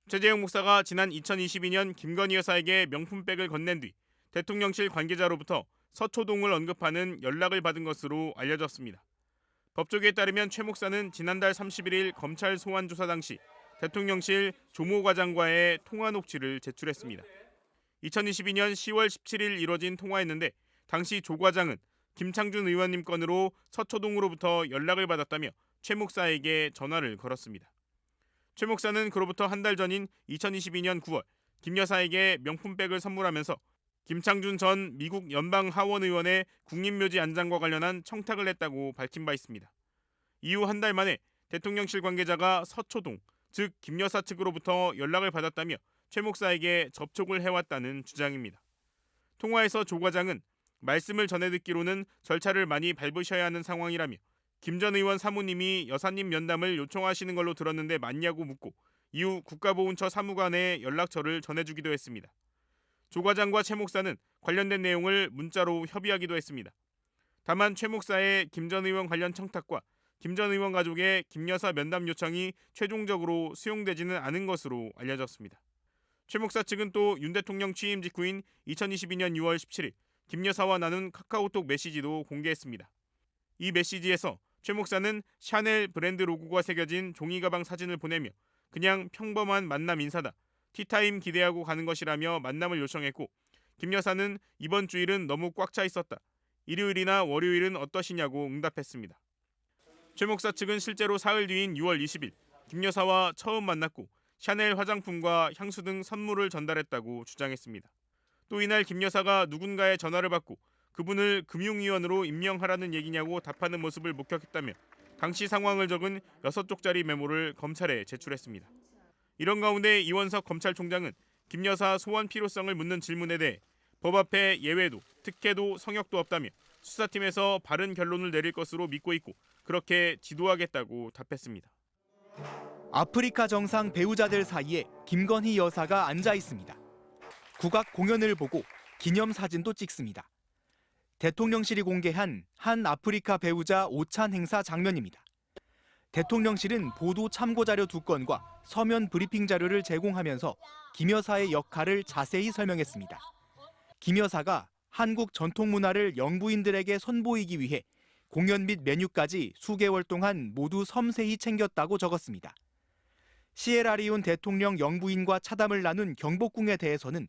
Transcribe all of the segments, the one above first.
최재형 목사가 지난 2022년 김건희 여사에게 명품백을 건넨 뒤 대통령실 관계자로부터 서초동을 언급하는 연락을 받은 것으로 알려졌습니다. 법조계에 따르면 최 목사는 지난달 31일 검찰 소환 조사 당시 대통령실 조모 과장과의 통화 녹취를 제출했습니다. 2022년 10월 17일 이뤄진 통화였는데 당시 조 과장은 김창준 의원님 건으로 서초동으로부터 연락을 받았다며 최 목사에게 전화를 걸었습니다. 최 목사는 그로부터 한 달 전인 2022년 9월 김 여사에게 명품백을 선물하면서 김창준 전 미국 연방하원의원의 국립묘지 안장과 관련한 청탁을 했다고 밝힌 바 있습니다. 이후 한 달 만에 대통령실 관계자가 서초동, 즉 김 여사 측으로부터 연락을 받았다며 최 목사에게 접촉을 해왔다는 주장입니다. 통화에서 조 과장은 말씀을 전해 듣기로는 절차를 많이 밟으셔야 하는 상황이라며 김 전 의원 사모님이 여사님 면담을 요청하시는 걸로 들었는데 맞냐고 묻고 이후 국가보훈처 사무관에 연락처를 전해주기도 했습니다. 조 과장과 최 목사는 관련된 내용을 문자로 협의하기도 했습니다. 다만 최 목사의 김 전 의원 관련 청탁과 김 전 의원 가족의 김 여사 면담 요청이 최종적으로 수용되지는 않은 것으로 알려졌습니다. 최 목사 측은 또 윤 대통령 취임 직후인 2022년 6월 17일 김 여사와 나눈 카카오톡 메시지도 공개했습니다. 이 메시지에서 최 목사는 샤넬 브랜드 로고가 새겨진 종이 가방 사진을 보내며 그냥 평범한 만남 인사다. 티타임 기대하고 가는 것이라며 만남을 요청했고 김 여사는 이번 주일은 너무 꽉 차 있었다. 일요일이나 월요일은 어떠시냐고 응답했습니다. 최 목사 측은 실제로 사흘 뒤인 6월 20일 김 여사와 처음 만났고 샤넬 화장품과 향수 등 선물을 전달했다고 주장했습니다. 또 이날 김 여사가 누군가의 전화를 받고 그분을 금융위원으로 임명하라는 얘기냐고 답하는 모습을 목격했다며 당시 상황을 적은 6쪽짜리 메모를 검찰에 제출했습니다. 이런 가운데 이원석 검찰총장은 김 여사 소환 필요성을 묻는 질문에 대해 법 앞에 예외도, 특혜도, 성역도 없다며 수사팀에서 바른 결론을 내릴 것으로 믿고 있고 그렇게 지도하겠다고 답했습니다. 아프리카 정상 배우자들 사이에 김건희 여사가 앉아 있습니다. 국악 공연을 보고 기념사진도 찍습니다. 대통령실이 공개한 한 아프리카 배우자 오찬 행사 장면입니다. 대통령실은 보도 참고 자료 2건과 서면 브리핑 자료를 제공하면서 김 여사의 역할을 자세히 설명했습니다. 김 여사가 한국 전통 문화를 영부인들에게 선보이기 위해 공연 및 메뉴까지 수개월 동안 모두 섬세히 챙겼다고 적었습니다. 시에라리온 대통령 영부인과 차담을 나눈 경복궁에 대해서는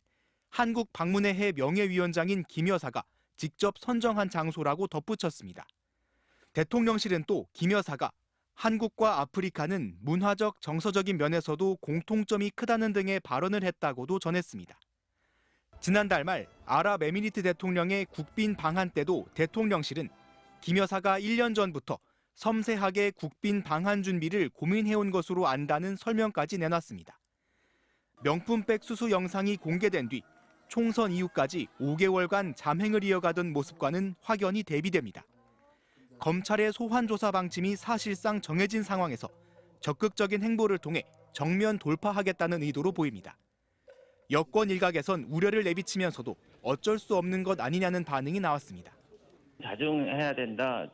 한국 방문회 명예위원장인 김 여사가 직접 선정한 장소라고 덧붙였습니다. 대통령실은 또 김 여사가 한국과 아프리카는 문화적, 정서적인 면에서도 공통점이 크다는 등의 발언을 했다고도 전했습니다. 지난달 말 아랍에미리트 대통령의 국빈 방한 때도 대통령실은 김 여사가 1년 전부터 섬세하게 국빈 방한 준비를 고민해온 것으로 안다는 설명까지 내놨습니다. 명품백 수수 영상이 공개된 뒤 총선 이후까지 5개월간 잠행을 이어가던 모습과는 확연히 대비됩니다. 검찰의 소환 조사 방침이 사실상 정해진 상황에서 적극적인 행보를 통해 정면 돌파하겠다는 의도로 보입니다. 여권 일각에선 우려를 내비치면서도 어쩔 수 없는 것 아니냐는 반응이 나왔습니다. 자중해야 된다.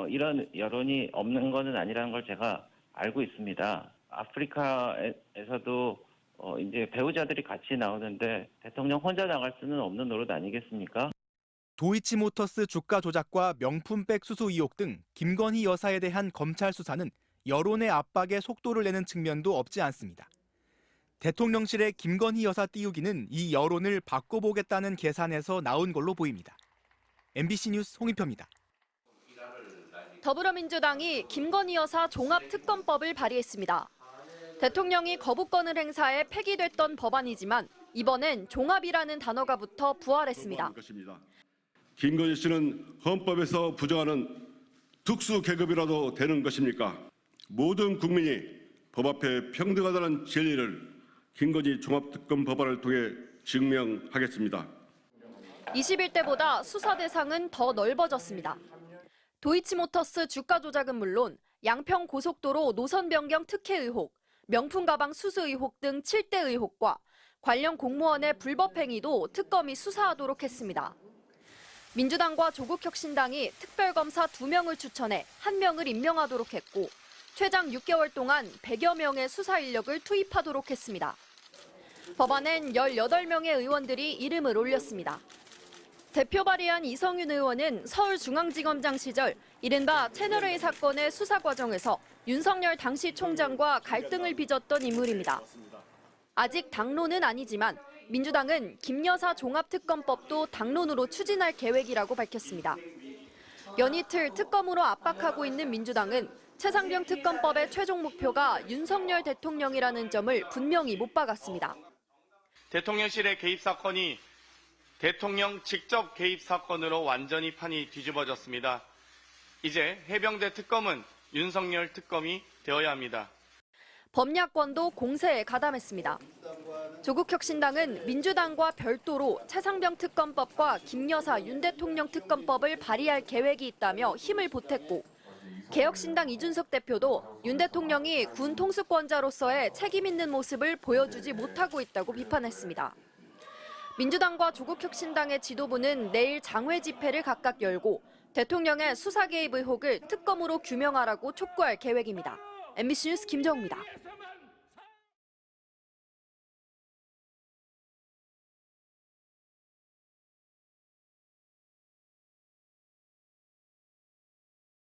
이런 여론이 없는 것은 아니라는 걸 제가 알고 있습니다. 아프리카에서도 이제 배우자들이 같이 나오는데 대통령 혼자 나갈 수는 없는 노릇 아니겠습니까? 도이치모터스 주가 조작과 명품백 수수 의혹 등 김건희 여사에 대한 검찰 수사는 여론의 압박에 속도를 내는 측면도 없지 않습니다. 대통령실의 김건희 여사 띄우기는 이 여론을 바꿔보겠다는 계산에서 나온 걸로 보입니다. MBC 뉴스 홍익표입니다. 더불어민주당이 김건희 여사 종합특검법을 발의했습니다. 대통령이 거부권을 행사해 폐기됐던 법안이지만 이번엔 종합이라는 단어가 붙어 부활했습니다. 김건희 씨는 헌법에서 부정하는 특수 계급이라도 되는 것입니까? 모든 국민이 법 앞에 평등하다는 진리를 김건희 종합특검 법안을 통해 증명하겠습니다. 21대보다 수사 대상은 더 넓어졌습니다. 도이치모터스 주가 조작은 물론 양평 고속도로 노선 변경 특혜 의혹, 명품 가방 수수 의혹 등 7대 의혹과 관련 공무원의 불법 행위도 특검이 수사하도록 했습니다. 민주당과 조국혁신당이 특별검사 2명을 추천해 1명을 임명하도록 했고 최장 6개월 동안 100여 명의 수사 인력을 투입하도록 했습니다. 법안엔 18명의 의원들이 이름을 올렸습니다. 대표 발의한 이성윤 의원은 서울중앙지검장 시절 이른바 채널A 사건의 수사 과정에서 윤석열 당시 총장과 갈등을 빚었던 인물입니다. 아직 당론은 아니지만 민주당은 김 여사 종합특검법도 당론으로 추진할 계획이라고 밝혔습니다. 연이틀 특검으로 압박하고 있는 민주당은 최상병 특검법의 최종 목표가 윤석열 대통령이라는 점을 분명히 못 박았습니다. 대통령실의 개입 사건이 대통령 직접 개입 사건으로 완전히 판이 뒤집어졌습니다. 이제 해병대 특검은 윤석열 특검이 되어야 합니다. 범야권도 공세에 가담했습니다. 조국혁신당은 민주당과 별도로 최상병 특검법과 김 여사 윤 대통령 특검법을 발의할 계획이 있다며 힘을 보탰고 개혁신당 이준석 대표도 윤 대통령이 군 통수권자로서의 책임 있는 모습을 보여주지 못하고 있다고 비판했습니다. 민주당과 조국혁신당의 지도부는 내일 장외 집회를 각각 열고 대통령의 수사 개입 의혹을 특검으로 규명하라고 촉구할 계획입니다. MBC 뉴스 김정우입니다.